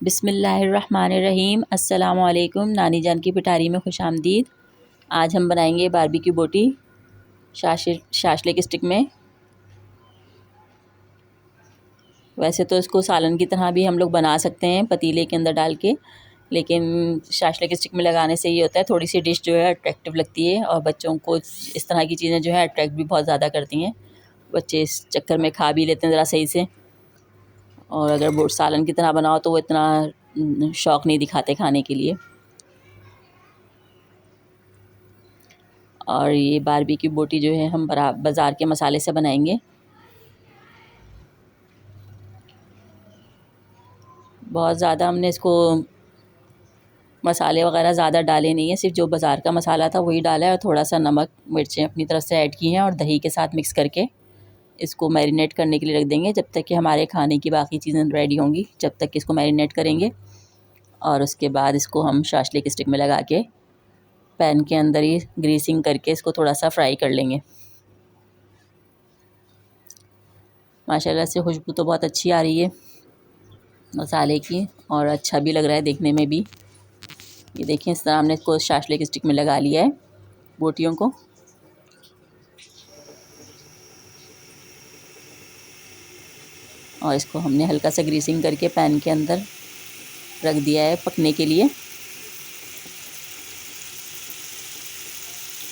बिस्मिल्लाहिर्रहमानिर्रहीम। अस्सलामुअलैकुम। नानी जान की पिटारी में खुशामदीद। आज हम बनाएंगे बारबेक्यू बोटी शाशलिक स्टिक में। वैसे तो इसको सालन की तरह भी हम लोग बना सकते हैं पतीले के अंदर डाल के, लेकिन शाशलिक स्टिक में लगाने से ये होता है थोड़ी सी डिश जो है अट्रैक्टिव लगती है और बच्चों को इस तरह की चीज़ें जो है अट्रैक्ट भी बहुत ज़्यादा करती हैं। बच्चे इस चक्कर में खा भी लेते हैं ज़रा सही से, और अगर वो सालन की तरह बनाओ तो वो इतना शौक़ नहीं दिखाते खाने के लिए। और ये बारबेक्यू बोटी जो है हम बाज़ार के मसाले से बनाएंगे। बहुत ज़्यादा हमने इसको मसाले वगैरह ज़्यादा डाले नहीं है, सिर्फ जो बाज़ार का मसाला था वही डाला है और थोड़ा सा नमक मिर्चें अपनी तरफ से ऐड की हैं और दही के साथ मिक्स करके इसको मैरिनेट करने के लिए रख देंगे जब तक कि हमारे खाने की बाकी चीज़ें रेडी होंगी। जब तक इसको मैरिनेट करेंगे और उसके बाद इसको हम शाशलिक स्टिक में लगा के पैन के अंदर ही ग्रीसिंग करके इसको थोड़ा सा फ्राई कर लेंगे। माशाल्लाह से खुशबू तो बहुत अच्छी आ रही है मसाले की और अच्छा भी लग रहा है देखने में भी। ये देखिए इस तरह हमने इसको शाशलिक स्टिक में लगा लिया है बोटियों को। और इसको हमने हल्का सा ग्रीसिंग करके पैन के अंदर रख दिया है पकने के लिए,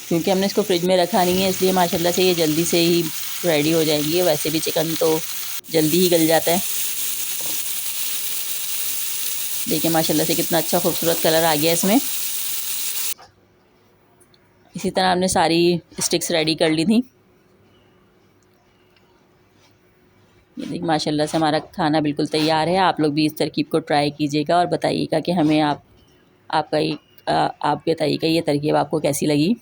क्योंकि हमने इसको फ्रिज में रखा नहीं है इसलिए माशाल्लाह से ये जल्दी से ही रेडी हो जाएंगी। वैसे भी चिकन तो जल्दी ही गल जाता है। देखिए माशाल्लाह से कितना अच्छा खूबसूरत कलर आ गया इसमें। इसी तरह हमने सारी स्टिक्स रेडी कर ली थी। ये देखिए माशाल्लाह से हमारा खाना बिल्कुल तैयार है। आप लोग भी इस तरकीब को ट्राई कीजिएगा और बताइएगा कि हमें आप बताइएगा ये तरकीब आपको कैसी लगी।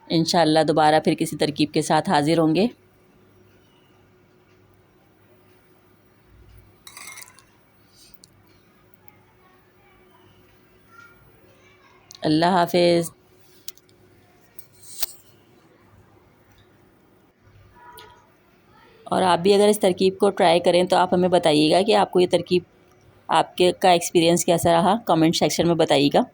इंशाअल्लाह दोबारा फिर किसी तरकीब के साथ हाज़िर होंगे। अल्लाह हाफ़िज़। और आप भी अगर इस तरकीब को ट्राई करें तो आप हमें बताइएगा कि आपको ये तरकीब आपके का एक्सपीरियंस कैसा रहा। कमेंट सेक्शन में बताइएगा।